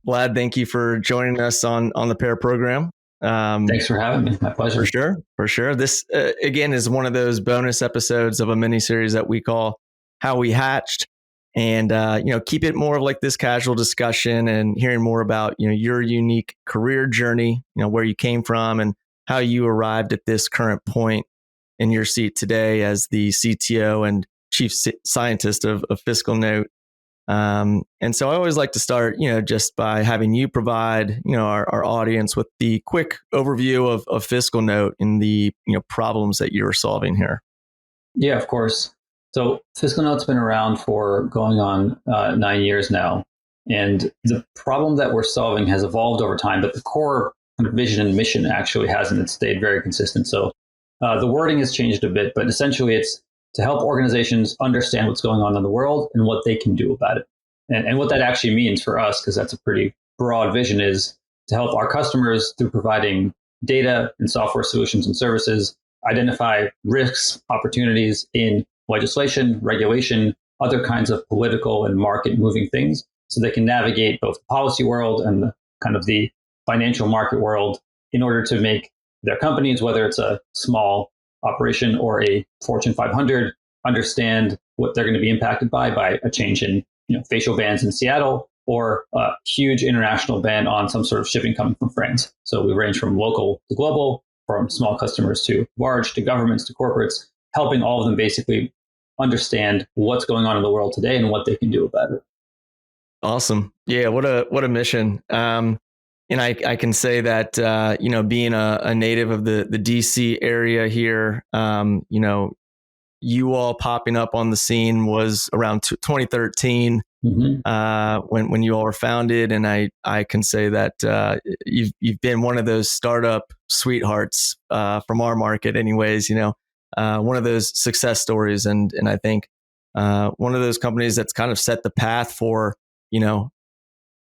Vlad, thank you for joining us on the pair program. Thanks for having me. My pleasure. For sure. This, again, is one of those bonus episodes of a mini series that we call How We Hatched. And, keep it more of like this casual discussion and hearing more about, your unique career journey, where you came from and how you arrived at this current point in your seat today as the CTO and Chief Scientist of FiscalNote. And so I always like to start, just by having you provide, our audience with the quick overview of FiscalNote and the, problems that you're solving here. Yeah, of course. So FiscalNote's been around for going on 9 years now. And the problem that we're solving has evolved over time, but the core kind of vision and mission actually hasn't. It's stayed very consistent. So the wording has changed a bit, but essentially it's to help organizations understand what's going on in the world and what they can do about it. And what that actually means for us, because that's a pretty broad vision, is to help our customers through providing data and software solutions and services, identify risks, opportunities in legislation, regulation, other kinds of political and market moving things, so they can navigate both the policy world and the kind of the financial market world in order to make their companies, whether it's a small operation or a Fortune 500, understand what they're going to be impacted by a change in facial bans in Seattle or a huge international ban on some sort of shipping coming from France. So we range from local to global, from small customers to large, to governments, to corporates, helping all of them basically understand what's going on in the world today and what they can do about it. Awesome. Yeah. What a mission. And I can say that, being a native of the DC area here, you all popping up on the scene was around 2013, when you all were founded. And I can say that you've been one of those startup sweethearts from our market anyways, one of those success stories. And I think one of those companies that's kind of set the path for,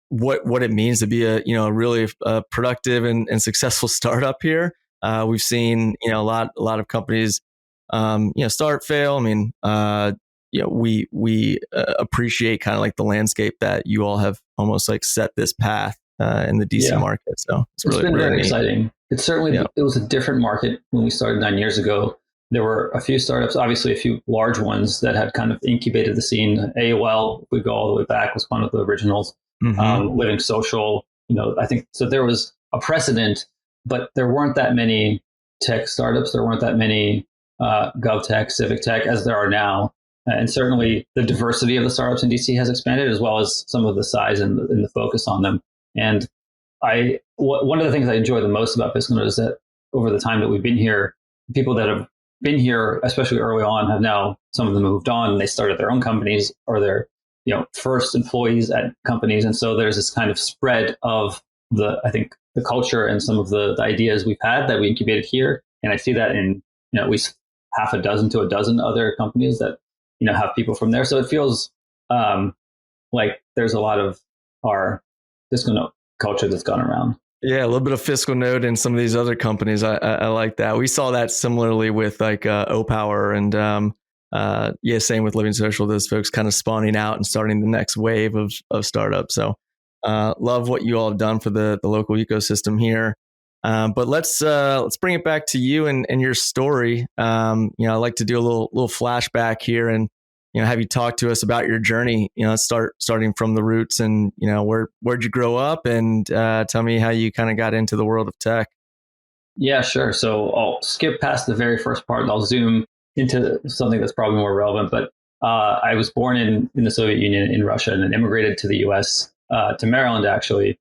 what it means to be a really productive and successful startup here. We've seen, a lot of companies, start, fail. I mean, we appreciate kind of like the landscape that you all have almost like set this path in the DC market. So it's really, been really very neat. exciting. It's certainly, it was a different market when we started 9 years ago. There were a few startups, obviously a few large ones that had kind of incubated the scene. AOL, if we go all the way back, was one of the originals. Living Social, I think, so there was a precedent, but there weren't that many tech startups. There weren't that many gov tech, civic tech as there are now. And certainly the diversity of the startups in DC has expanded, as well as some of the size and the focus on them. And one of the things I enjoy the most about FiscalNote is that over the time that we've been here, people that have been here, especially early on, have now, some of them moved on and they started their own companies or their first employees at companies. And so there's this kind of spread of the culture and some of the ideas we've had that we incubated here. And I see that in, at least half a dozen to a dozen other companies that, have people from there. So it feels like there's a lot of our FiscalNote culture that's gone around. Yeah, a little bit of FiscalNote and some of these other companies. I like that. We saw that similarly with like OPower and same with Living Social. Those folks kind of spawning out and starting the next wave of startups. So love what you all have done for the local ecosystem here. But let's bring it back to you and your story. I'd like to do a little flashback here and have you talk to us about your journey. Starting from the roots and where'd you grow up, and tell me how you kind of got into the world of tech. Yeah, sure. So I'll skip past the very first part and I'll zoom into something that's probably more relevant. But I was born in the Soviet Union in Russia and then immigrated to the US, to Maryland, actually,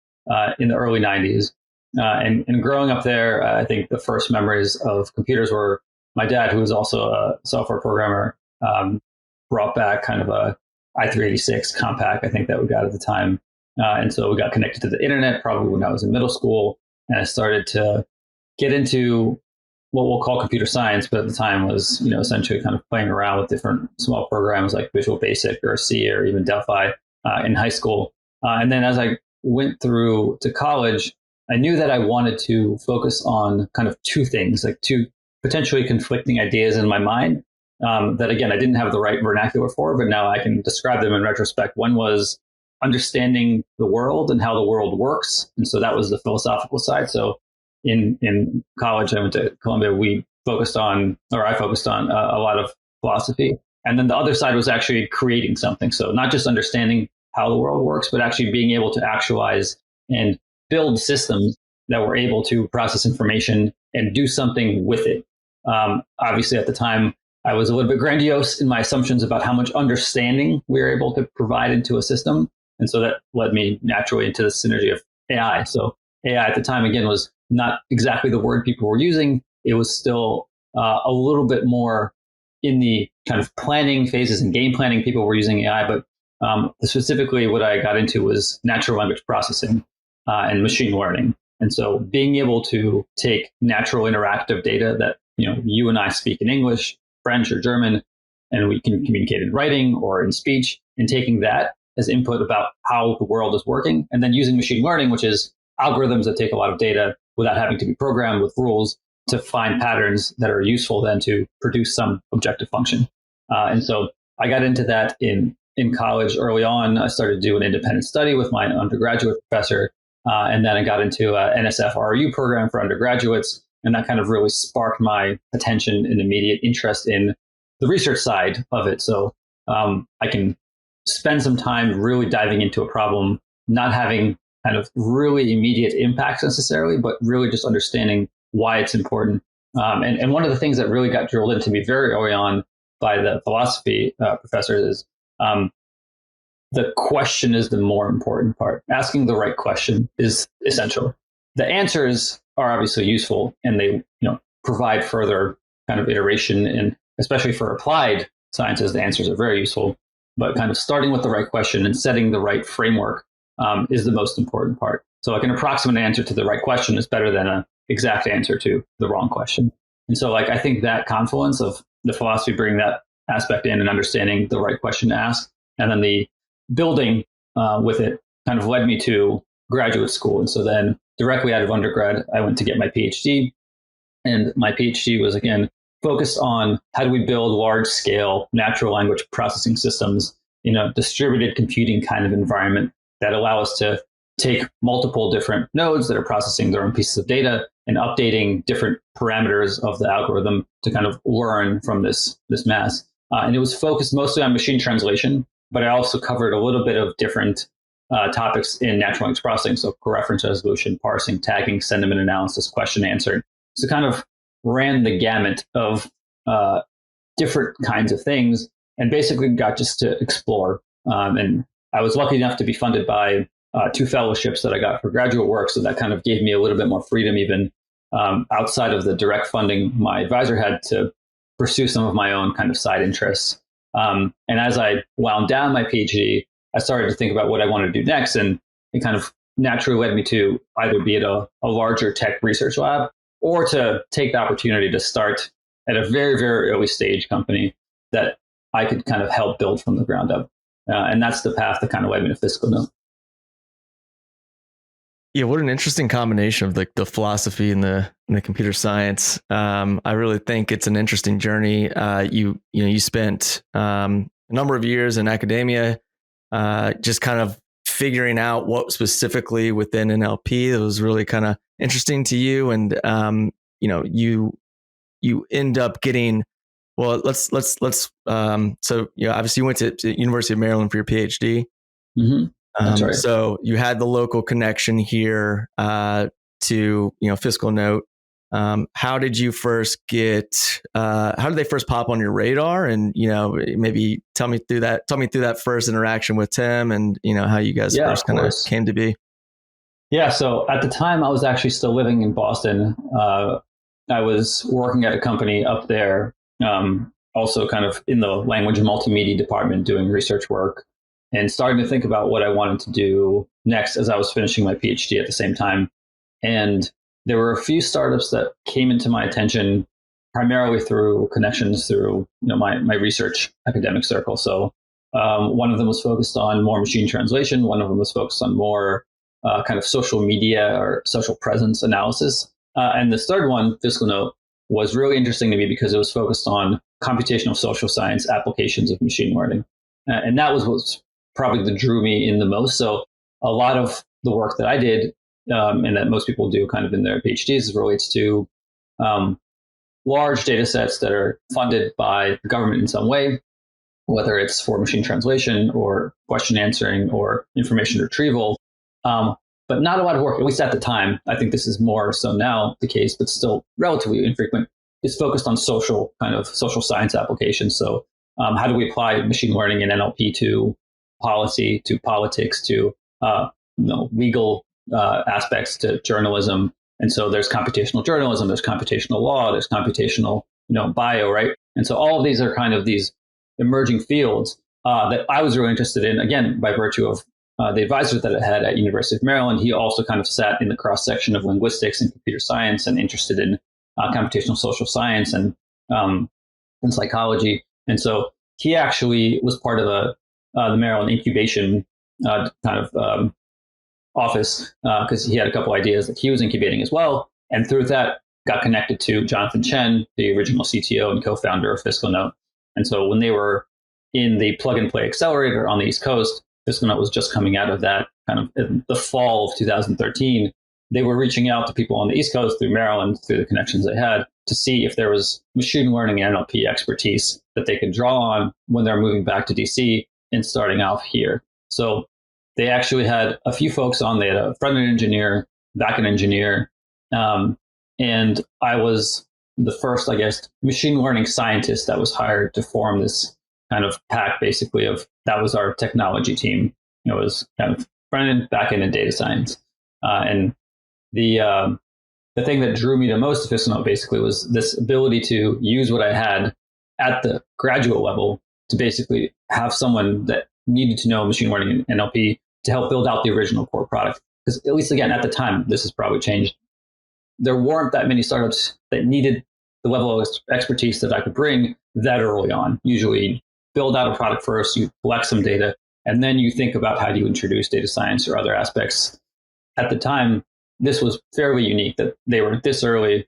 in the early 90s. And growing up there, I think the first memories of computers were my dad, who was also a software programmer, brought back kind of a i386 compact, I think, that we got at the time. And so we got connected to the internet probably when I was in middle school. And I started to get into what we'll call computer science, but at the time was, essentially kind of playing around with different small programs like Visual Basic or C or even Delphi in high school. And then as I went through to college, I knew that I wanted to focus on kind of two things, like two potentially conflicting ideas in my mind that, again, I didn't have the right vernacular for, but now I can describe them in retrospect. One was understanding the world and how the world works. And so that was the philosophical side. So in college, I went to Columbia, I focused on a lot of philosophy. And then the other side was actually creating something. So not just understanding how the world works, but actually being able to actualize and build systems that were able to process information and do something with it. Obviously, at the time, I was a little bit grandiose in my assumptions about how much understanding we were able to provide into a system. And so that led me naturally into the synergy of AI. So AI at the time, again, was not exactly the word people were using. It was still a little bit more in the kind of planning phases and game planning. People were using AI, but specifically what I got into was natural language processing and machine learning. And so being able to take natural interactive data that you and I speak in English, French, or German, and we can communicate in writing or in speech, and taking that as input about how the world is working, and then using machine learning, which is algorithms that take a lot of data without having to be programmed with rules to find patterns that are useful then to produce some objective function. And so I got into that in college early on. I started to do an independent study with my undergraduate professor, and then I got into an NSF RU program for undergraduates. And that kind of really sparked my attention and immediate interest in the research side of it. So I can spend some time really diving into a problem, not having kind of really immediate impacts necessarily, but really just understanding why it's important. And one of the things that really got drilled into me very early on by the philosophy professor is the question is the more important part. Asking the right question is essential. The answers are obviously useful, and they provide further kind of iteration, and especially for applied sciences, the answers are very useful. But kind of starting with the right question and setting the right framework is the most important part. So like an approximate answer to the right question is better than an exact answer to the wrong question. And so I think that confluence of the philosophy bringing that aspect in and understanding the right question to ask, and then the building with it kind of led me to graduate school. And so then directly out of undergrad, I went to get my PhD. And my PhD was, again, focused on how do we build large scale natural language processing systems in a distributed computing kind of environment that allow us to take multiple different nodes that are processing their own pieces of data and updating different parameters of the algorithm to kind of learn from this mass. And it was focused mostly on machine translation, but I also covered a little bit of different topics in natural language processing. So coreference resolution, parsing, tagging, sentiment analysis, question answer. So kind of ran the gamut of different kinds of things, and basically got just to explore. And I was lucky enough to be funded by 2 fellowships that I got for graduate work. So that kind of gave me a little bit more freedom, even outside of the direct funding my advisor had, to pursue some of my own kind of side interests. And as I wound down my PhD, I started to think about what I wanted to do next. And it kind of naturally led me to either be at a larger tech research lab, or to take the opportunity to start at a very, very early stage company that I could kind of help build from the ground up. And that's the path that kind of led me to FiscalNote. Yeah, what an interesting combination of the philosophy and the computer science. I really think it's an interesting journey. You spent a number of years in academia, just kind of figuring out what specifically within NLP that was really kind of interesting to you, and you end up getting, well, let's so obviously you went to University of Maryland for your PhD. Mm-hmm. That's right. So you had the local connection here to FiscalNote. How did you first how did they first pop on your radar? And maybe tell me through that first interaction with Tim, and how you guys first kind of came to be. Yeah, so at the time I was actually still living in Boston. I was working at a company up there, also kind of in the language and multimedia department, doing research work, and starting to think about what I wanted to do next as I was finishing my PhD at the same time. And there were a few startups that came into my attention primarily through connections through my research academic circle. So one of them was focused on more machine translation. One of them was focused on more kind of social media or social presence analysis. And this third one, FiscalNote, was really interesting to me because it was focused on computational social science applications of machine learning. And that was probably that drew me in the most. So a lot of the work that I did, and that most people do kind of in their PhDs, relates to large data sets that are funded by the government in some way, whether it's for machine translation or question answering or information retrieval. But not a lot of work, at least at the time. I think this is more so now the case, but still relatively infrequent, is focused on social science applications. So how do we apply machine learning and NLP to policy, to politics, to legal aspects, to journalism? And so there's computational journalism, there's computational law, there's computational bio, right? And so all of these are kind of these emerging fields that I was really interested in, again, by virtue of the advisor that I had at University of Maryland. He also kind of sat in the cross section of linguistics and computer science and interested in computational social science and psychology. And so he actually was part of the Maryland incubation office because he had a couple ideas that he was incubating as well. And through that, got connected to Jonathan Chen, the original CTO and co-founder of FiscalNote. And so when they were in the plug and play accelerator on the East Coast, FiscalNote was just coming out of that kind of in the fall of 2013. They were reaching out to people on the East Coast through Maryland, through the connections they had, to see if there was machine learning and NLP expertise that they could draw on when they're moving back to DC and starting off here. So they actually had a few folks on. They had a front-end engineer, back-end engineer, and I was the first, I guess, machine learning scientist that was hired to form this kind of pack, basically, that was our technology team. It was kind of front-end, back-end, and data science. And the thing that drew me the most to FiscalNote basically was this ability to use what I had at the graduate level to basically have someone that needed to know machine learning and NLP to help build out the original core product. Because at least, again, at the time, this has probably changed. There weren't that many startups that needed the level of expertise that I could bring that early on. Usually build out a product first, you collect some data, and then you think about how do you introduce data science or other aspects. At the time, this was fairly unique that they were this early,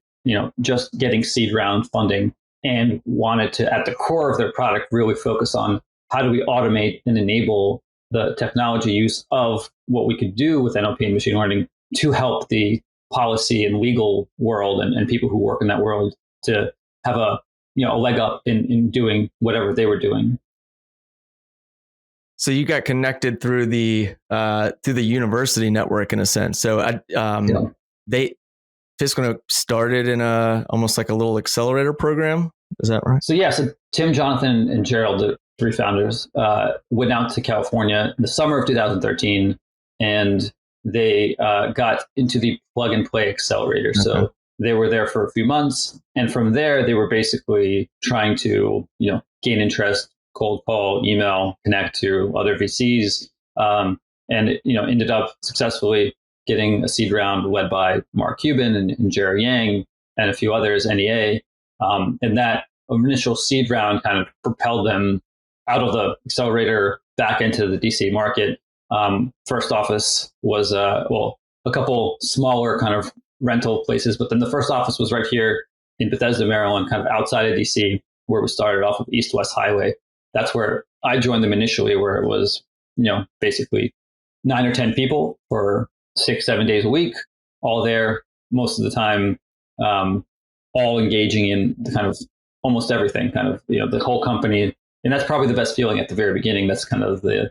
just getting seed round funding and wanted to, at the core of their product, really focus on how do we automate and enable the technology use of what we could do with NLP and machine learning to help the policy and legal world and people who work in that world to have a leg up in doing whatever they were doing. So you got connected through the university network in a sense. So FiscalNote started in almost like a little accelerator program. Is that right? So Tim, Jonathan, and Gerald, the three founders, went out to California in the summer of 2013, and they got into the plug and play accelerator. Okay. So they were there for a few months, and from there they were basically trying to gain interest, cold call, email, connect to other VCs, and ended up successfully getting a seed round led by Mark Cuban and Jerry Yang and a few others, NEA, and that initial seed round kind of propelled them out of the accelerator back into the DC market. First office was a couple smaller kind of rental places, but then the first office was right here in Bethesda, Maryland, kind of outside of DC, where we started off of East-West Highway. That's where I joined them initially, where it was, basically 9 or 10 people for 6-7 days a week, all there most of the time, all engaging in the kind of almost everything, kind of, the whole company. And that's probably the best feeling at the very beginning. That's kind of the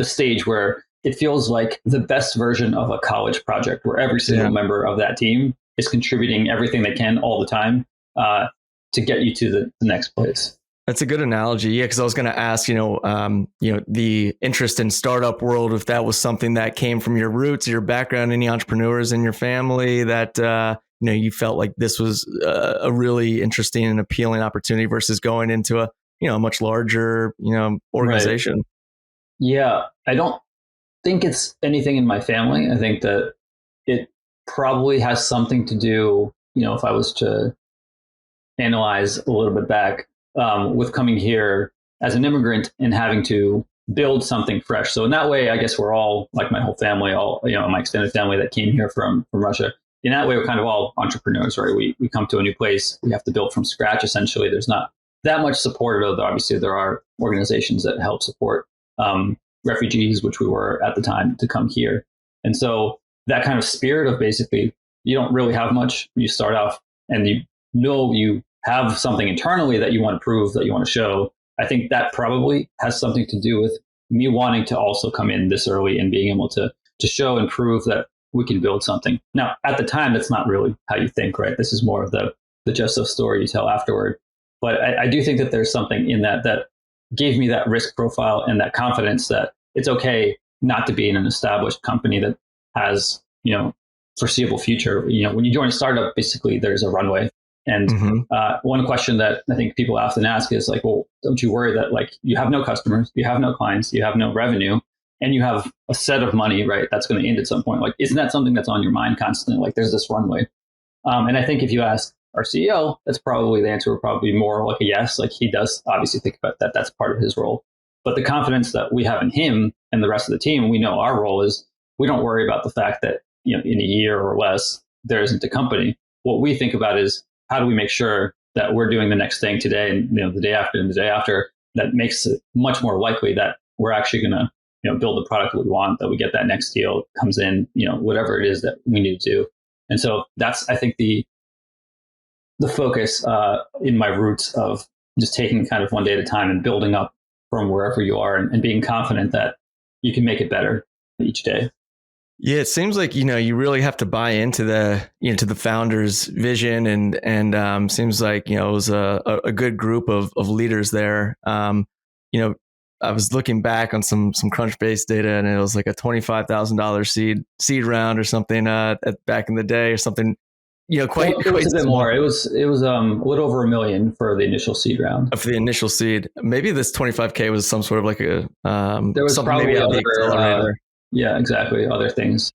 stage where it feels like the best version of a college project, where every single member of that team is contributing everything they can all the time to get you to the next place. That's a good analogy. Yeah, because I was going to ask, the interest in startup world, if that was something that came from your roots, your background, any entrepreneurs in your family that you felt like this was a really interesting and appealing opportunity versus going into a much larger organization. Right. Yeah, I don't think it's anything in my family. I think that it probably has something to do, if I was to analyze a little bit back, with coming here as an immigrant and having to build something fresh. So in that way, I guess we're all, like my whole family, my extended family that came here from Russia. In that way, we're kind of all entrepreneurs, right? We come to a new place, we have to build from scratch. Essentially, there's not that much support, although obviously there are organizations that help support refugees, which we were at the time, to come here. And so that kind of spirit of basically, you don't really have much. You start off and you know you have something internally that you want to prove, that you want to show. I think that probably has something to do with me wanting to also come in this early and being able to show and prove that we can build something. Now, at the time, that's not really how you think, right? This is more of the Joseph story you tell afterward. But I do think that there's something in that gave me that risk profile and that confidence that it's okay not to be in an established company that has, foreseeable future. When you join a startup, basically there's a runway. And one question that I think people often ask is like, well, don't you worry that like you have no customers, you have no clients, you have no revenue, and you have a set of money, right? That's going to end at some point. Like, isn't that something that's on your mind constantly? Like there's this runway. And I think if you ask our CEO, that's probably the answer would probably be more like a yes. Like he does obviously think about that. That's part of his role. But the confidence that we have in him and the rest of the team, we know our role is we don't worry about the fact that, in a year or less, there isn't a company. What we think about is how do we make sure that we're doing the next thing today and the day after and the day after that makes it much more likely that we're actually going to build the product that we want, that we get that next deal comes in, whatever it is that we need to do. And so that's, I think, the focus in my roots of just taking kind of one day at a time and building up from wherever you are and being confident that you can make it better each day. Yeah, it seems like, you really have to buy into to the founder's vision and seems like, it was a good group of leaders there. I was looking back on some Crunchbase data and it was like a $25,000 seed round or something back in the day or something. Quite it was a bit small. more. It was a little over $1 million for the initial seed round. For the initial seed, maybe this 25K was some sort of like a there was probably maybe other accelerator. Yeah, exactly. Other things.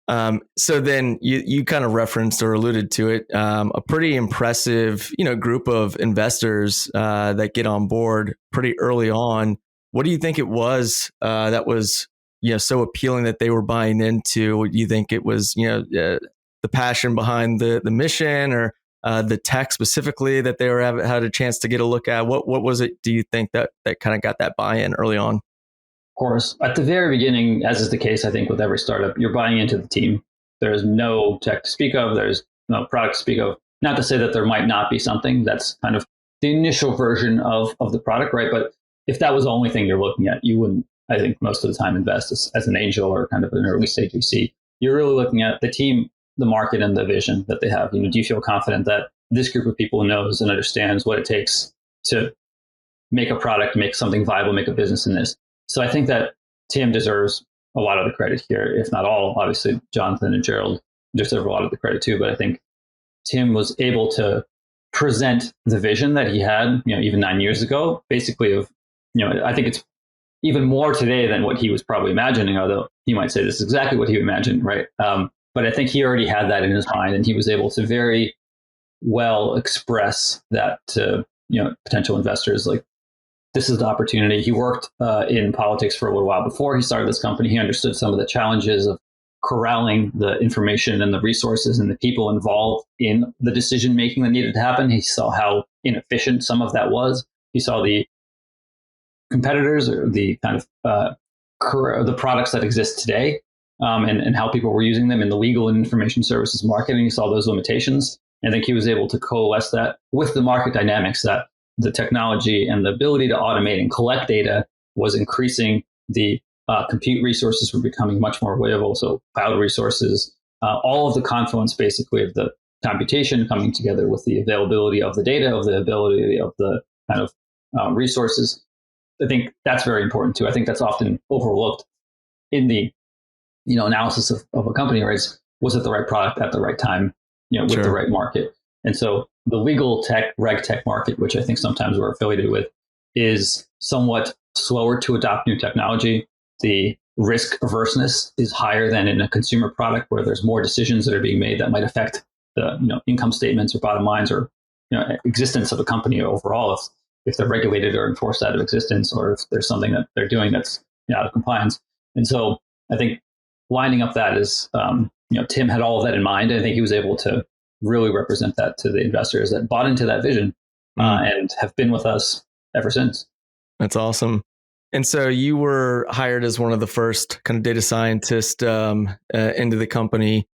So then you kind of referenced or alluded to it, a pretty impressive, group of investors that get on board pretty early on. What do you think it was that was, so appealing that they were buying into? Do you think it was, the passion behind the mission or the tech specifically that they had a chance to get a look at? What was it, do you think that kind of got that buy-in early on? Of course, at the very beginning, as is the case, I think, with every startup, you're buying into the team. There's no tech to speak of. There's no product to speak of. Not to say that there might not be something. That's kind of the initial version of the product, right? But if that was the only thing you're looking at, you wouldn't, I think, most of the time invest as an angel or kind of an early stage VC. You're really looking at the team, the market, and the vision that they have. Do you feel confident that this group of people knows and understands what it takes to make a product, make something viable, make a business in this? So I think that Tim deserves a lot of the credit here, if not all. Obviously, Jonathan and Gerald deserve a lot of the credit too. But I think Tim was able to present the vision that he had, even 9 years ago, basically of, I think it's even more today than what he was probably imagining, although he might say this is exactly what he imagined, right? But I think he already had that in his mind and he was able to very well express that to, potential investors. Like, this is the opportunity. He worked in politics for a little while before he started this company. He understood some of the challenges of corralling the information and the resources and the people involved in the decision making that needed to happen. He saw how inefficient some of that was. He saw the competitors or the kind of the products that exist today and how people were using them in the legal and information services market. And he saw those limitations. I think he was able to coalesce that with the market dynamics that the technology and the ability to automate and collect data was increasing. The compute resources were becoming much more available. So cloud resources, all of the confluence basically of the computation coming together with the availability of the data, of the ability of the kind of resources. I think that's very important too. I think that's often overlooked in the analysis of a company, right? Was it the right product at the right time, with Sure. the right market? And so the legal tech, reg tech market, which I think sometimes we're affiliated with, is somewhat slower to adopt new technology. The risk averseness is higher than in a consumer product where there's more decisions that are being made that might affect the income statements or bottom lines or existence of a company overall if they're regulated or enforced out of existence or if there's something that they're doing that's out of compliance. And so I think lining up that is, Tim had all of that in mind. I think he was able to really represent that to the investors that bought into that vision and have been with us ever since. That's awesome. And so you were hired as one of the first kind of data scientists into the company.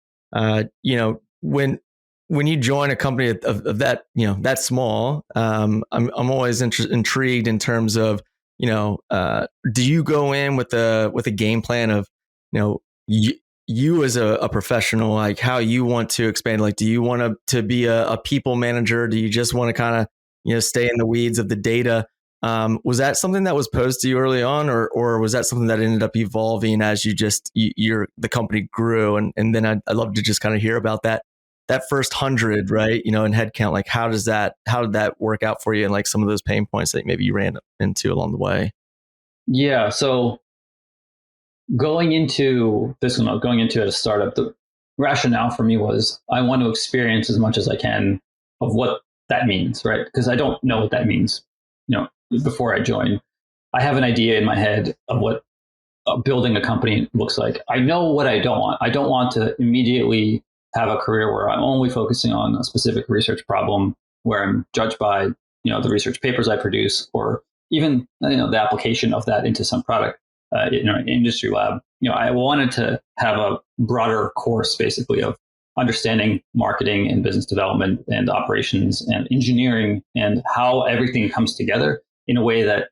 When you join a company of that, that small, I'm always intrigued in terms of, do you go in with a game plan of, you as a professional, like how you want to expand? Like, do you want to be a people manager? Do you just want to kind of, stay in the weeds of the data? Was that something that was posed to you early on, or was that something that ended up evolving as the company grew? And then I'd love to just kind of hear about that first 100, right? In headcount, like how did that work out for you, and like some of those pain points that maybe you ran into along the way? Yeah. So going into FiscalNote, going into a startup, the rationale for me was I want to experience as much as I can of what that means, right? Because I don't know what that means. Before I join, I have an idea in my head of what building a company looks like. I know what I don't want. I don't want to immediately have a career where I'm only focusing on a specific research problem, where I'm judged by the research papers I produce, or even the application of that into some product in an industry lab. I wanted to have a broader course, basically, of understanding marketing and business development and operations and engineering and how everything comes together in a way that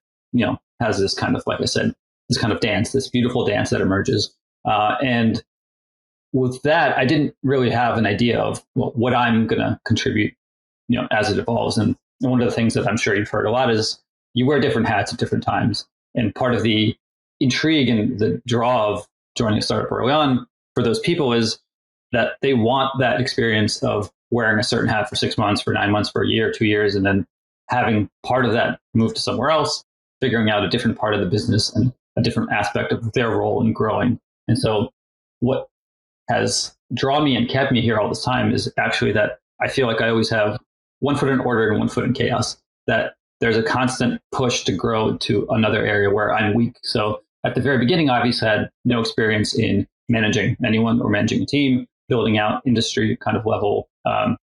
has this kind of, like I said, this kind of dance, this beautiful dance that emerges. And with that, I didn't really have an idea of what I'm going to contribute, as it evolves. And one of the things that I'm sure you've heard a lot is you wear different hats at different times. And part of the intrigue and the draw of joining a startup early on for those people is that they want that experience of wearing a certain hat for 6 months, for 9 months, for a year, 2 years, and then having part of that move to somewhere else, figuring out a different part of the business and a different aspect of their role in growing. And so what has drawn me and kept me here all this time is actually that I feel like I always have one foot in order and one foot in chaos, that there's a constant push to grow to another area where I'm weak. So at the very beginning, I obviously had no experience in managing anyone or managing a team, building out industry kind of level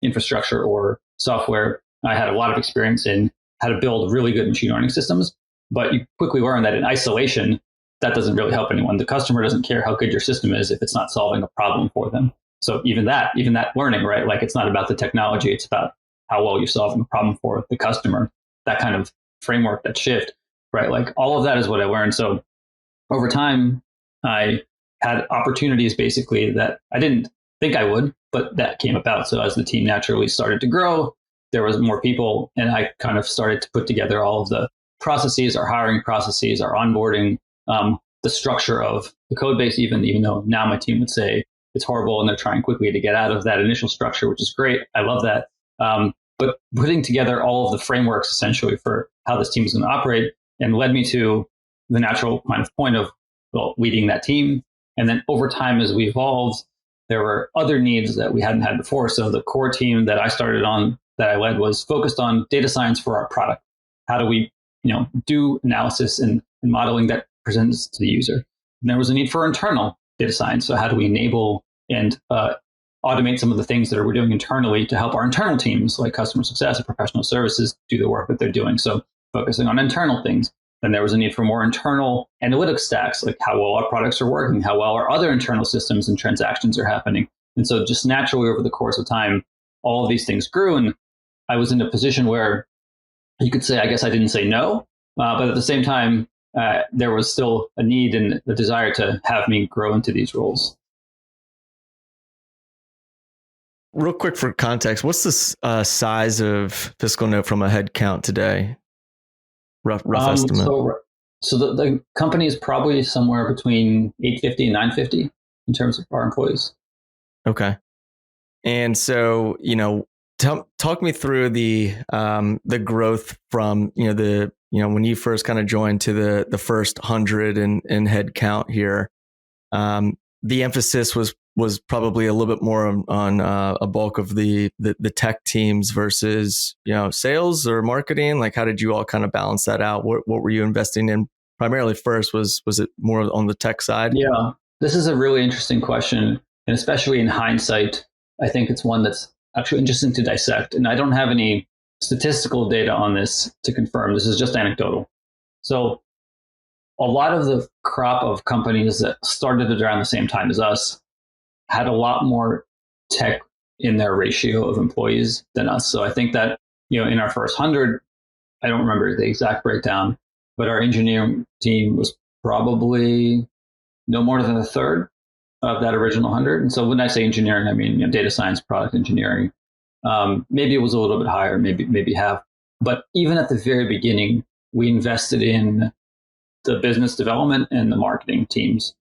infrastructure or software. I had a lot of experience in how to build really good machine learning systems, but you quickly learn that in isolation, that doesn't really help anyone. The customer doesn't care how good your system is if it's not solving a problem for them. So even that learning, right? Like, it's not about the technology, it's about how well you're solving a problem for the customer. That kind of framework, that shift, right? Like, all of that is what I learned. So over time, I had opportunities basically that I didn't think I would, but that came about. So as the team naturally started to grow, there was more people, and I kind of started to put together all of the processes, our hiring processes, our onboarding, the structure of the code base, even though now my team would say it's horrible and they're trying quickly to get out of that initial structure, which is great. I love that. But putting together all of the frameworks essentially for how this team is going to operate, and led me to the natural kind of point of leading that team. And then over time, as we evolved, there were other needs that we hadn't had before. So the core team that I started on, that I led, was focused on data science for our product. How do we, do analysis and modeling that presents to the user? And there was a need for internal data science. So how do we enable and automate some of the things that we're doing internally to help our internal teams, like customer success and professional services, do the work that they're doing? So focusing on internal things. Then there was a need for more internal analytics stacks, like how well our products are working, how well our other internal systems and transactions are happening. And so just naturally over the course of time, all of these things grew. And I was in a position where you could say, I guess I didn't say no, but at the same time, there was still a need and a desire to have me grow into these roles. Real quick for context, what's the size of FiscalNote from a head count today? Rough estimate. So the company is probably somewhere between 850 and 950 in terms of our employees. Okay. And so, talk me through the growth from, when you first kind of joined to the first 100 in head count here. The emphasis was probably a little bit more on a bulk of the tech teams versus, sales or marketing. Like, how did you all kind of balance that out? What were you investing in primarily first? Was it more on the tech side? Yeah, this is a really interesting question. And especially in hindsight, I think it's one that's actually interesting to dissect. And I don't have any statistical data on this to confirm. This is just anecdotal. So a lot of the crop of companies that started around the same time as us had a lot more tech in their ratio of employees than us. So I think that, in our first 100, I don't remember the exact breakdown, but our engineering team was probably no more than a third of that original 100. And so when I say engineering, I mean data science, product engineering. Maybe it was a little bit higher, maybe half. But even at the very beginning, we invested in the business development and the marketing teams.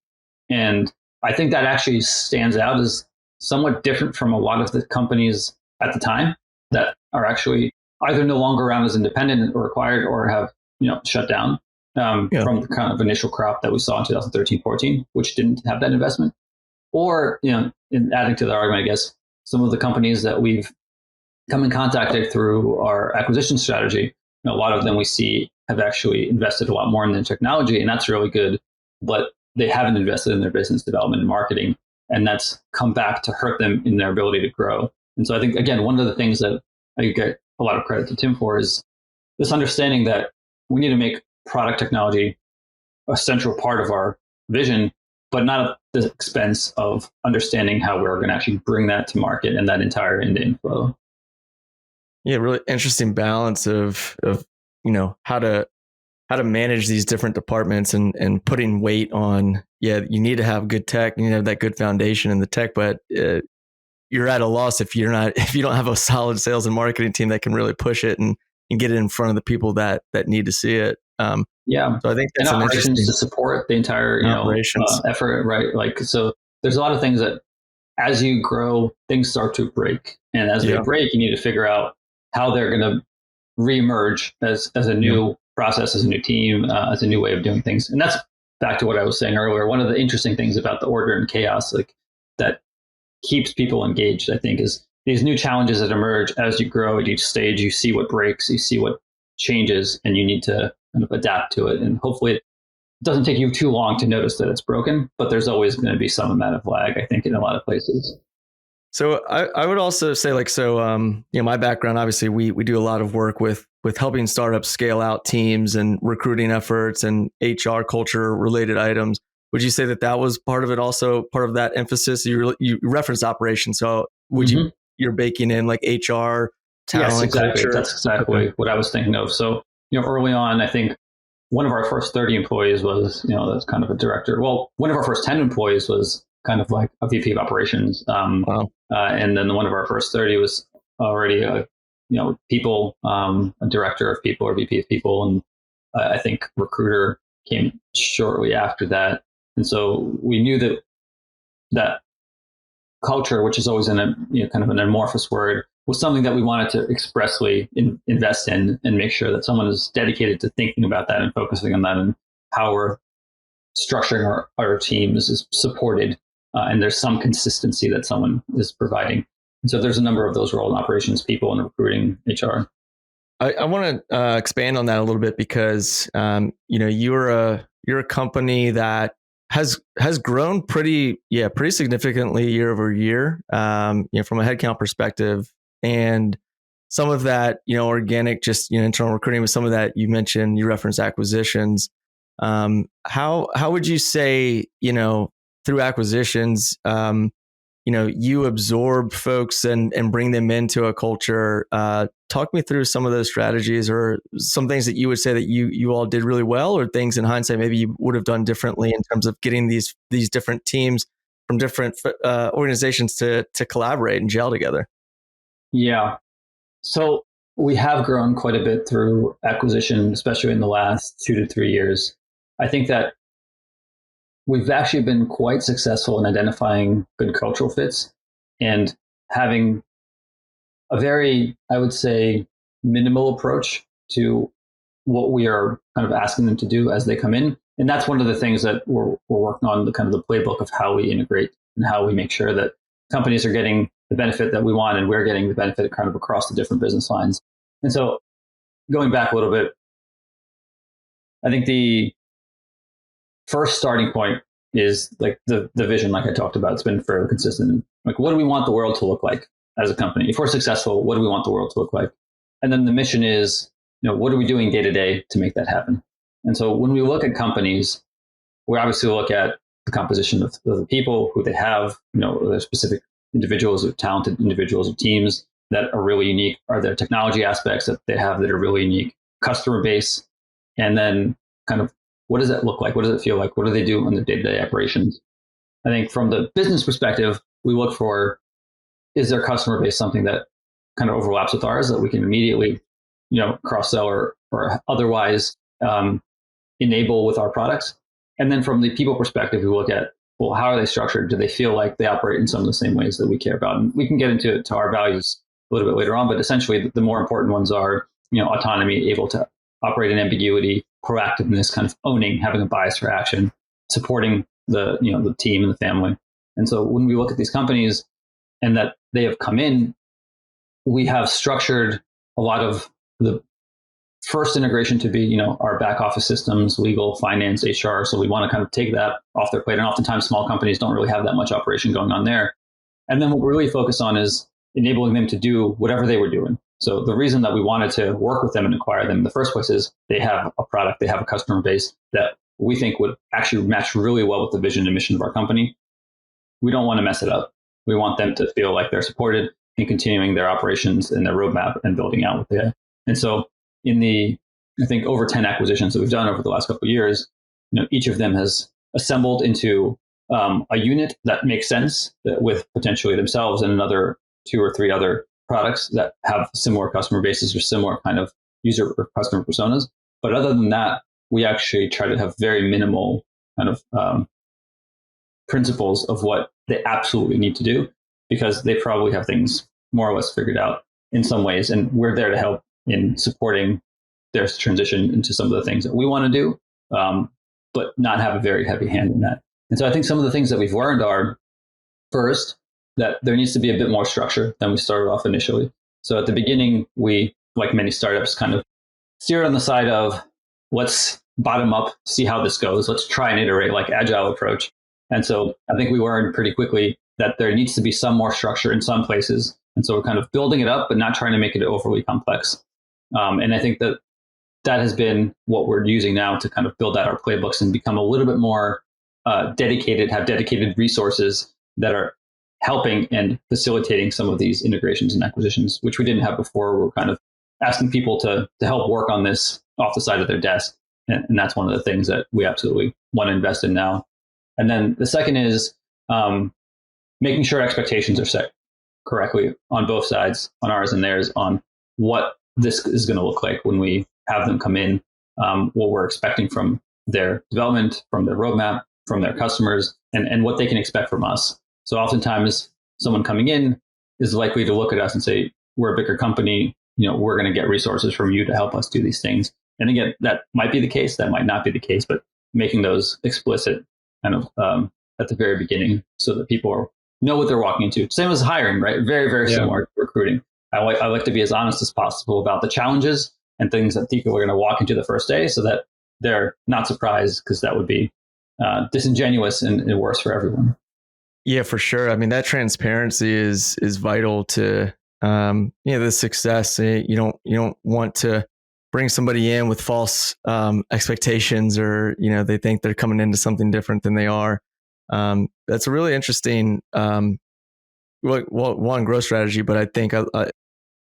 And I think that actually stands out as somewhat different from a lot of the companies at the time that are actually either no longer around as independent or acquired or have shut down from the kind of initial crop that we saw in 2013, 14, which didn't have that investment. Or, in adding to the argument, I guess, some of the companies that we've come in contact with through our acquisition strategy, a lot of them we see have actually invested a lot more in their technology, and that's really good. But they haven't invested in their business development and marketing, and that's come back to hurt them in their ability to grow. And so I think, again, one of the things that I get a lot of credit to Tim for is this understanding that we need to make product technology a central part of our vision, but not at the expense of understanding how we're going to actually bring that to market and that entire end-to-end flow. Yeah, really interesting balance of how to manage these different departments and putting weight on, you need to have good tech, you need to have that good foundation in the tech, but you're at a loss if you don't have a solid sales and marketing team that can really push it and get it in front of the people that need to see it. So I think that's an operations to support the entire effort, right? Like, so there's a lot of things that as you grow, things start to break, and as they break, you need to figure out how they're going to reemerge as a new process, as a new team, as a new way of doing things. And that's back to what I was saying earlier. One of the interesting things about the order and chaos, like that keeps people engaged, I think, is these new challenges that emerge as you grow at each stage. You see what breaks, you see what changes, and you need to kind of adapt to it. And hopefully it doesn't take you too long to notice that it's broken, but there's always going to be some amount of lag, I think, in a lot of places. So I would also say, like, my background, obviously we do a lot of work with helping startups scale out teams and recruiting efforts and HR culture related items. Would you say that was part of it, also part of that emphasis? You referenced operations. So you're baking in like HR, talent, yes, exactly. culture? That's exactly what I was thinking of. So, early on, I think one of our first 30 employees was, that's kind of a director. Well, one of our first 10 employees was kind of like a VP of operations. Wow. And then one of our first 30 was already a director of people or VP of people. And I think recruiter came shortly after that. And so we knew that culture, which is always kind of an amorphous word, was something that we wanted to expressly invest in and make sure that someone is dedicated to thinking about that and focusing on that, and how we're structuring our teams is supported. And there's some consistency that someone is providing. And so there's a number of those roles in operations, people, and recruiting, HR. I want to expand on that a little bit because, you're a company that has grown pretty significantly year over year, from a headcount perspective, and some of that, organic, just, internal recruiting, with some of that you mentioned, you referenced acquisitions. How would you say, through acquisitions, you absorb folks and bring them into a culture? Talk me through some of those strategies, or some things that you would say that you all did really well, or things in hindsight maybe you would have done differently in terms of getting these different teams from different organizations to collaborate and gel together. Yeah. So we have grown quite a bit through acquisition, especially in the last 2 to 3 years. I think that we've actually been quite successful in identifying good cultural fits and having a very, I would say, minimal approach to what we are kind of asking them to do as they come in. And that's one of the things that we're working on, the kind of the playbook of how we integrate and how we make sure that companies are getting the benefit that we want, and we're getting the benefit kind of across the different business lines. And so going back a little bit, I think the first starting point is like the vision, like I talked about. It's been fairly consistent. Like, what do we want the world to look like as a company? If we're successful, what do we want the world to look like? And then the mission is, what are we doing day to day to make that happen? And so when we look at companies, we obviously look at the composition of the people, who they have, their specific individuals or talented individuals or teams that are really unique. Are there technology aspects that they have that are really unique? Customer base, and then kind of what does that look like? What does it feel like? What do they do in the day-to-day operations? I think from the business perspective, we look for, is their customer base something that kind of overlaps with ours that we can immediately, cross-sell or otherwise enable with our products? And then from the people perspective, we look at, well, how are they structured? Do they feel like they operate in some of the same ways that we care about? And we can get into our values a little bit later on, but essentially the more important ones are, autonomy, able to operate in ambiguity, proactiveness, kind of owning, having a bias for action, supporting the team and the family. And so when we look at these companies and that they have come in, we have structured a lot of the first integration to be, our back office systems, legal, finance, HR. So we want to kind of take that off their plate. And oftentimes small companies don't really have that much operation going on there. And then what we really focus on is enabling them to do whatever they were doing. So the reason that we wanted to work with them and acquire them in the first place is they have a product, they have a customer base that we think would actually match really well with the vision and mission of our company. We don't want to mess it up. We want them to feel like they're supported in continuing their operations and their roadmap and building out what they have. And so in the, I think, over 10 acquisitions that we've done over the last couple of years, each of them has assembled into a unit that makes sense with potentially themselves and another 2 or 3 other products that have similar customer bases or similar kind of user or customer personas. But other than that, we actually try to have very minimal kind of principles of what they absolutely need to do, because they probably have things more or less figured out in some ways. And we're there to help in supporting their transition into some of the things that we want to do, but not have a very heavy hand in that. And so I think some of the things that we've learned are, first, that there needs to be a bit more structure than we started off initially. So at the beginning, we, like many startups, kind of steered on the side of, let's bottom up, see how this goes. Let's try and iterate, like agile approach. And so I think we learned pretty quickly that there needs to be some more structure in some places. And so we're kind of building it up, but not trying to make it overly complex. And I think that has been what we're using now to kind of build out our playbooks and become a little bit more dedicated, have dedicated resources that are helping and facilitating some of these integrations and acquisitions, which we didn't have before. We're kind of asking people to help work on this off the side of their desk. And that's one of the things that we absolutely want to invest in now. And then the second is making sure expectations are set correctly on both sides, on ours and theirs, on what this is going to look like when we have them come in, what we're expecting from their development, from their roadmap, from their customers, and what they can expect from us. So oftentimes someone coming in is likely to look at us and say, we're a bigger company, we're going to get resources from you to help us do these things. And again, that might be the case, that might not be the case, but making those explicit kind of at the very beginning so that people know what they're walking into. Same as hiring, right? Very, very similar to recruiting. I like to be as honest as possible about the challenges and things that people are going to walk into the first day so that they're not surprised, because that would be disingenuous and worse for everyone. Yeah, for sure. I mean, that transparency is vital to the success. You don't want to bring somebody in with false expectations, or they think they're coming into something different than they are. That's a really interesting one growth strategy, but I think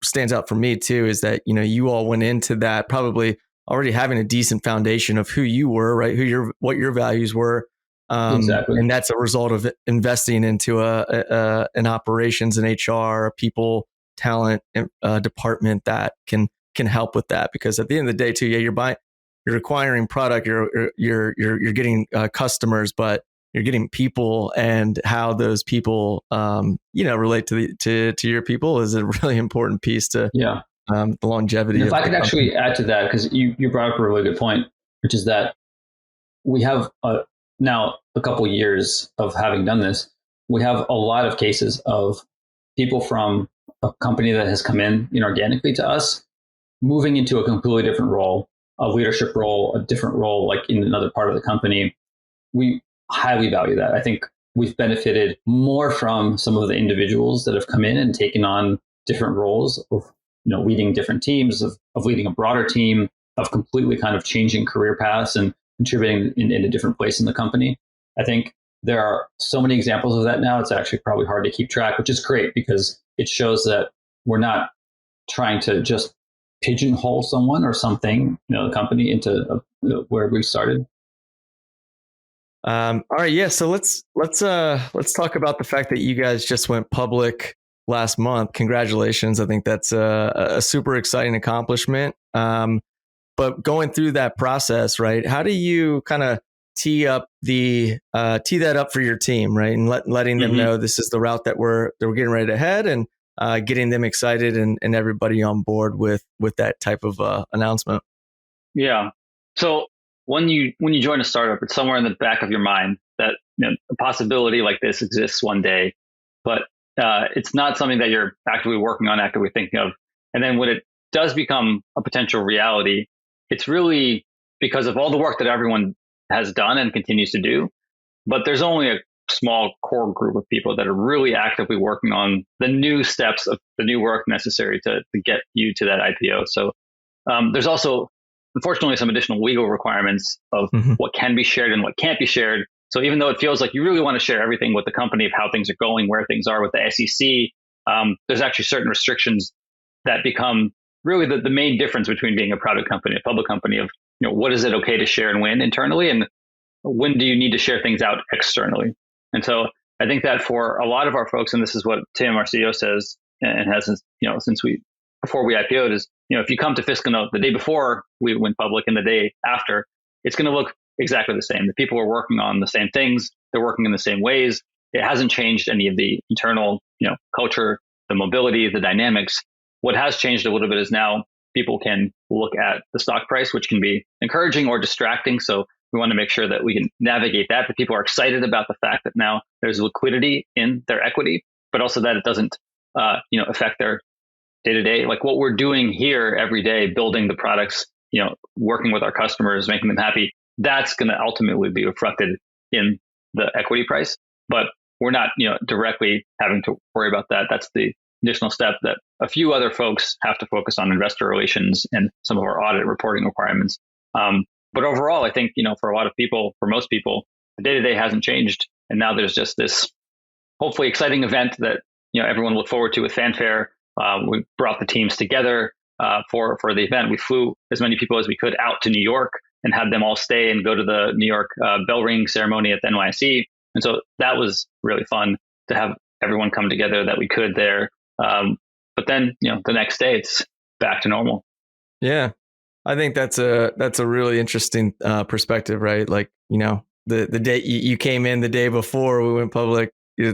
stands out for me too is that you all went into that probably already having a decent foundation of who you were, right? What your values were. Exactly. And that's a result of investing into an operations and HR, people, talent department that can help with that. Because at the end of the day, too, you're acquiring product, you're getting customers, but you're getting people, and how those people relate to your people is a really important piece to the longevity. And if I could actually add to that, because you brought up a really good point, which is that we have now a couple of years of having done this, we have a lot of cases of people from a company that has come in inorganically to us, moving into a completely different role, a leadership role, a different role, like in another part of the company. We highly value that. I think we've benefited more from some of the individuals that have come in and taken on different roles of leading different teams, of leading a broader team, of completely kind of changing career paths and contributing in a different place in the company. I think there are so many examples of that now. It's actually probably hard to keep track, which is great because it shows that we're not trying to just pigeonhole someone or something, the company into where we started. All right, yeah. So let's talk about the fact that you guys just went public last month. Congratulations! I think that's a super exciting accomplishment. But going through that process, right? How do you kind of tee that up for your team, right? And letting them know this is the route that we're getting ready to head, and getting them excited and everybody on board with that type of announcement. Yeah. So when you join a startup, it's somewhere in the back of your mind that a possibility like this exists one day, but it's not something that you're actively working on, actively thinking of. And then when it does become a potential reality, it's really because of all the work that everyone has done and continues to do. But there's only a small core group of people that are really actively working on the new steps of the new work necessary to get you to that IPO. So there's also, unfortunately, some additional legal requirements of what can be shared and what can't be shared. So even though it feels like you really want to share everything with the company of how things are going, where things are with the SEC, there's actually certain restrictions that become really the main difference between being a private company, a public company of, what is it okay to share and when internally, and when do you need to share things out externally? And so I think that for a lot of our folks, and this is what Tim, our CEO, says and has, before we IPO'd, is, if you come to FiscalNote the day before we went public and the day after, it's going to look exactly the same. The people are working on the same things. They're working in the same ways. It hasn't changed any of the internal, culture, the mobility, the dynamics. What has changed a little bit is now people can look at the stock price, which can be encouraging or distracting. So we want to make sure that we can navigate that people are excited about the fact that now there's liquidity in their equity, but also that it doesn't, affect their day-to-day. Like what we're doing here every day, building the products, working with our customers, making them happy, that's going to ultimately be reflected in the equity price. But we're not, directly having to worry about that. That's the additional step that a few other folks have to focus on, investor relations and some of our audit reporting requirements. But overall, I think, for a lot of people, for most people, the day-to-day hasn't changed. And now there's just this hopefully exciting event that, everyone will look forward to with fanfare. We brought the teams together for the event. We flew as many people as we could out to New York and had them all stay and go to the New York bell ring ceremony at the NYSE. And so that was really fun to have everyone come together that we could there. But then, the next day it's back to normal. Yeah, I think that's a really interesting perspective, right? Like, the day you came in the day before we went public,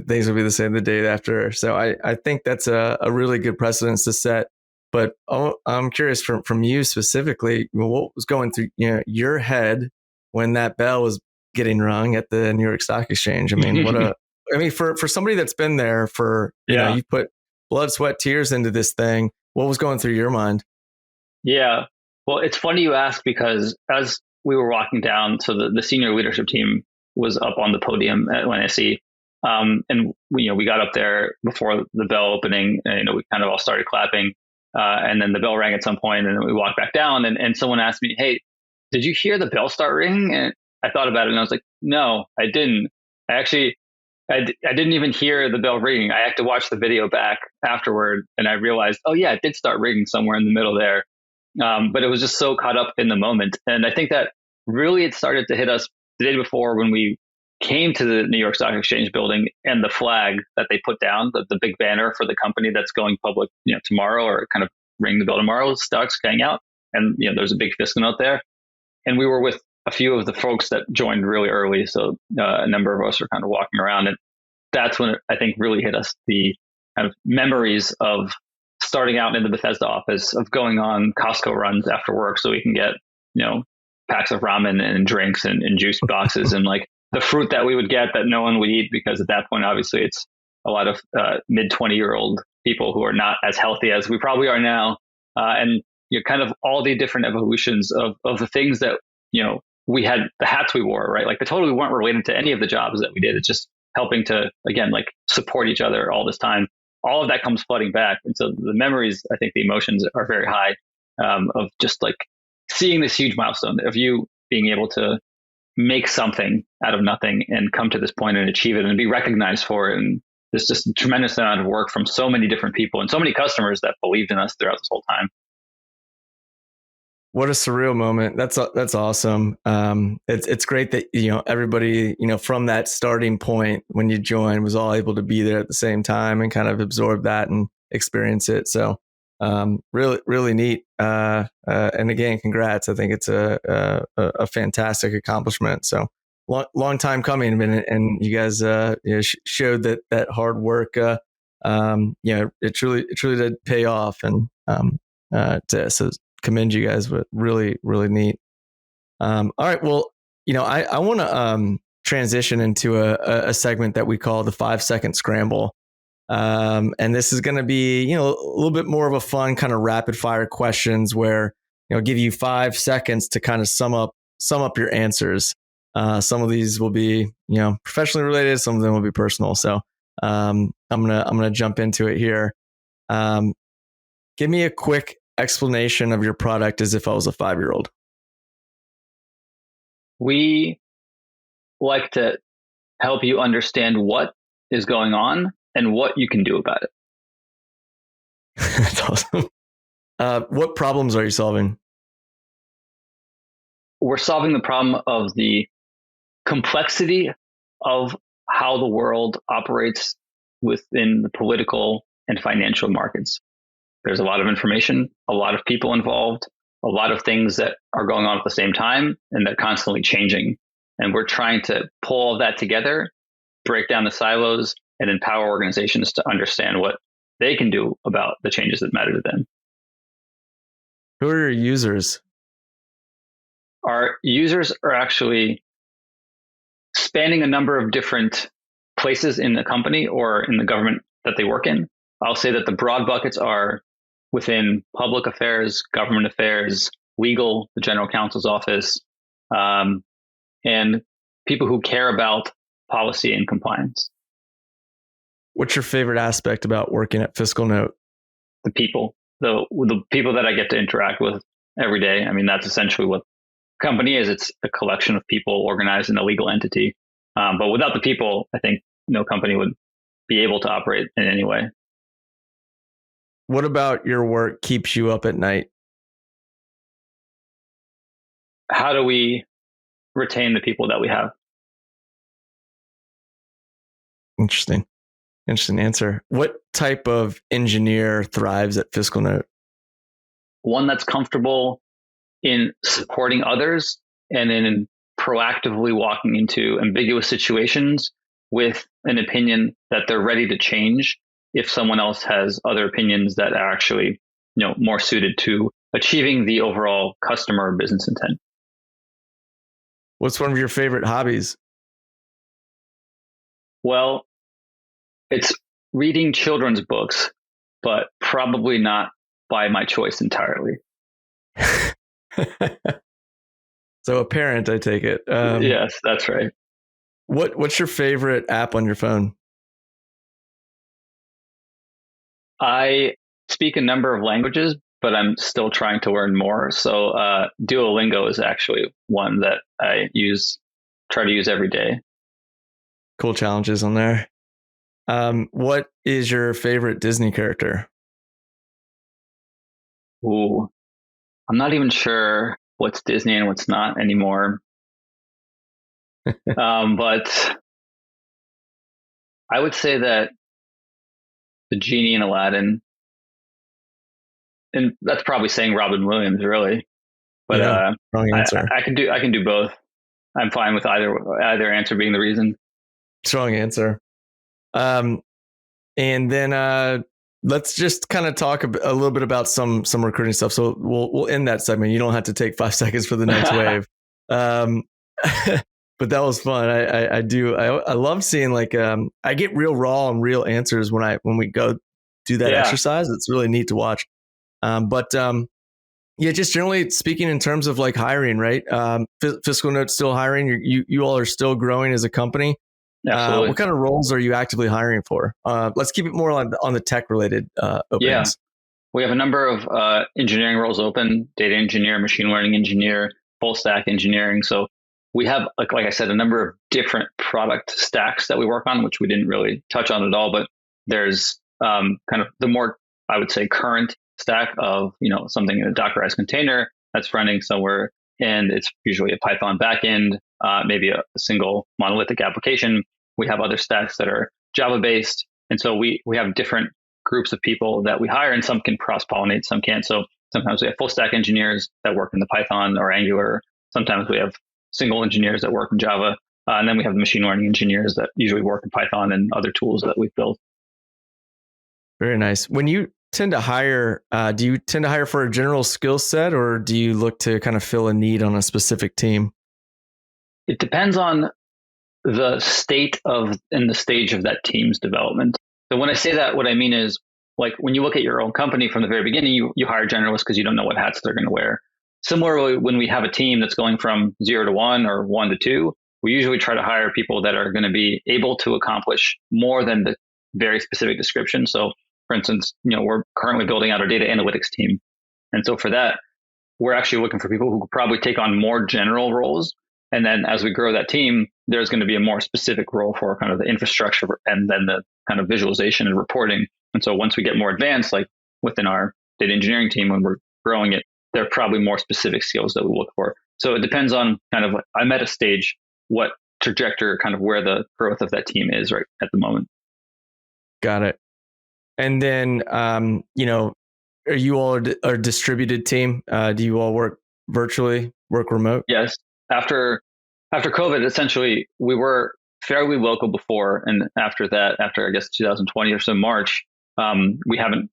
things will be the same the day after. So I think that's a really good precedence to set. But I'm curious from you specifically, what was going through your head when that bell was getting rung at the New York Stock Exchange? I mean, for somebody that's been there for, you put blood, sweat, tears into this thing. What was going through your mind? Yeah. Well, it's funny you ask because as we were walking down, so the senior leadership team was up on the podium at NYSE. And we got up there before the bell opening, and, we kind of all started clapping. And then the bell rang at some point, and then we walked back down, and someone asked me, "Hey, did you hear the bell start ringing?" And I thought about it, and I was like, "No, I didn't. I didn't even hear the bell ringing. I had to watch the video back afterward, and I realized, oh yeah, it did start ringing somewhere in the middle there." But it was just so caught up in the moment, and I think that really it started to hit us the day before when we came to the New York Stock Exchange building, and the flag that they put down, the big banner for the company that's going public, tomorrow, or kind of ring the bell tomorrow, stocks going out. And, there's a big FiscalNote there. And we were with a few of the folks that joined really early. So a number of us were kind of walking around, and that's when it, I think, really hit us, the kind of memories of starting out in the Bethesda office, of going on Costco runs after work so we can get, packs of ramen and drinks and juice boxes and like the fruit that we would get that no one would eat, because at that point, obviously, it's a lot of mid 20-year-old people who are not as healthy as we probably are now. And kind of all the different evolutions of the things that, we had, the hats we wore, right? Like they totally weren't related to any of the jobs that we did. It's just helping to, again, like support each other all this time. All of that comes flooding back. And so the memories, I think the emotions are very high, of just like seeing this huge milestone of you being able to make something out of nothing and come to this point and achieve it and be recognized for it. And there's just a tremendous amount of work from so many different people and so many customers that believed in us throughout this whole time. What a surreal moment. That's awesome. It's great that, everybody, from that starting point when you joined was all able to be there at the same time and kind of absorb that and experience it. So really, really neat. And again, congrats. I think it's a fantastic accomplishment. So long time coming, and you guys showed that hard work. It truly did pay off, and so commend you guys. But really, really neat. All right, well, I want to transition into a segment that we call the 5-second scramble. And this is going to be, a little bit more of a fun kind of rapid fire questions where, give you 5 seconds to kind of sum up your answers. Some of these will be, professionally related. Some of them will be personal. So, I'm going to jump into it here. Give me a quick explanation of your product as if I was a 5-year-old. We like to help you understand what is going on and what you can do about it. That's awesome. What problems are you solving? We're solving the problem of the complexity of how the world operates within the political and financial markets. There's a lot of information, a lot of people involved, a lot of things that are going on at the same time, and they're constantly changing. And we're trying to pull all of that together, break down the silos, and empower organizations to understand what they can do about the changes that matter to them. Who are your users? Our users are actually spanning a number of different places in the company or in the government that they work in. I'll say that the broad buckets are within public affairs, government affairs, legal, the general counsel's office, and people who care about policy and compliance. What's your favorite aspect about working at FiscalNote? The people, the people that I get to interact with every day. I mean, that's essentially what the company is. It's a collection of people organized in a legal entity. But without the people, I think no company would be able to operate in any way. What about your work keeps you up at night? How do we retain the people that we have? Interesting answer. What type of engineer thrives at FiscalNote? One that's comfortable in supporting others and in proactively walking into ambiguous situations with an opinion that they're ready to change if someone else has other opinions that are actually, more suited to achieving the overall customer or business intent. What's one of your favorite hobbies? Well, it's reading children's books, but probably not by my choice entirely. So a parent, I take it. Yes, that's right. What's your favorite app on your phone? I speak a number of languages, but I'm still trying to learn more. So Duolingo is actually one that I try to use every day. Cool challenges on there. What is your favorite Disney character? Ooh, I'm not even sure what's Disney and what's not anymore. But I would say that the genie in Aladdin, and that's probably saying Robin Williams, really. But yeah, wrong answer. I can do both. I'm fine with either answer being the reason. Strong answer. And then let's just kind of talk a little bit about some recruiting stuff. So we'll end that segment. You don't have to take 5 seconds for the next wave. But that was fun. I love seeing I get real raw and real answers when we go do that exercise. It's really neat to watch. Just generally speaking in terms of hiring, right? FiscalNote's still hiring. You all are still growing as a company. Absolutely. What kind of roles are you actively hiring for? Let's keep it more on the tech related openings. we have a number of engineering roles open: data engineer, machine learning engineer, full stack engineering. So we have, like I said, a number of different product stacks that we work on, which we didn't really touch on at all. But there's kind of the more, I would say, current stack of, something in a Dockerized container that's running somewhere, and it's usually a Python backend, maybe a single monolithic application. We have other stacks that are Java based, and so we have different groups of people that we hire, and some can cross pollinate, some can't. So sometimes we have full stack engineers that work in the Python or Angular. Sometimes we have single engineers that work in Java, and then we have the machine learning engineers that usually work in Python and other tools that we've built. Very nice. When you tend to hire, do you tend to hire for a general skill set, or do you look to kind of fill a need on a specific team? It depends on the state of and the stage of that team's development. So when I say that, what I mean is, like, when you look at your own company from the very beginning, you hire generalists because you don't know what hats they're going to wear. Similarly, when we have a team that's going from 0 to 1 or 1 to 2, we usually try to hire people that are going to be able to accomplish more than the very specific description. So, for instance, we're currently building out our data analytics team. And so for that, we're actually looking for people who could probably take on more general roles. And then as we grow that team, there's going to be a more specific role for kind of the infrastructure and then the kind of visualization and reporting. And so once we get more advanced, like within our data engineering team, when we're growing it, there are probably more specific skills that we look for. So it depends on kind of, I'm at a stage, what trajectory, kind of where the growth of that team is right at the moment. Got it. And then, are you all a distributed team? Do you all work virtually, work remote? Yes. After COVID, essentially, we were fairly local before. And after that, after I guess 2020 or so March, we haven't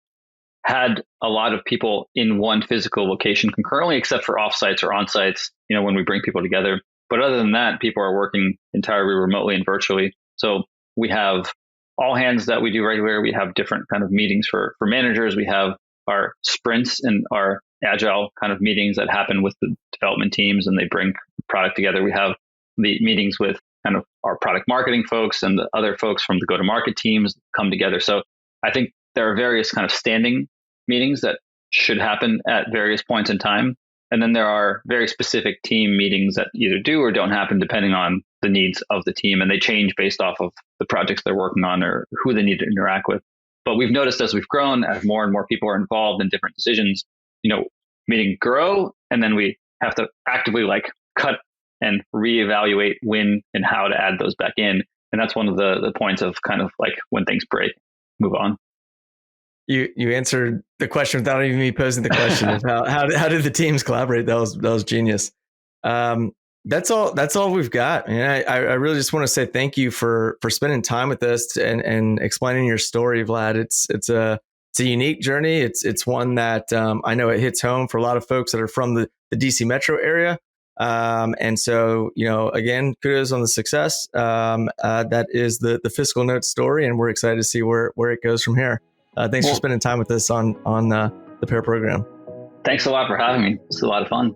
had a lot of people in one physical location concurrently, except for offsites or onsites, when we bring people together. But other than that, people are working entirely remotely and virtually. So we have all hands that we do regularly. We have different kind of meetings for managers. We have our sprints and our agile kind of meetings that happen with the development teams, and they bring product together. We have the meetings with kind of our product marketing folks and the other folks from the go-to-market teams come together. So I think there are various kind of standing meetings that should happen at various points in time. And then there are very specific team meetings that either do or don't happen depending on the needs of the team. And they change based off of the projects they're working on or who they need to interact with. But we've noticed as we've grown, as more and more people are involved in different decisions, meetings grow, and then we have to actively cut and reevaluate when and how to add those back in. And that's one of the points of kind of when things break, move on. You answered the question without even me posing the question of how did the teams collaborate? That was genius. That's all we've got. And I really just want to say thank you for spending time with us and explaining your story, Vlad. It's a unique journey. It's one that I know it hits home for a lot of folks that are from the DC metro area. And so, again, kudos on the success. That is the FiscalNote story, and we're excited to see where it goes from here. Thanks for spending time with us on the pair program. Thanks a lot for having me. It's a lot of fun.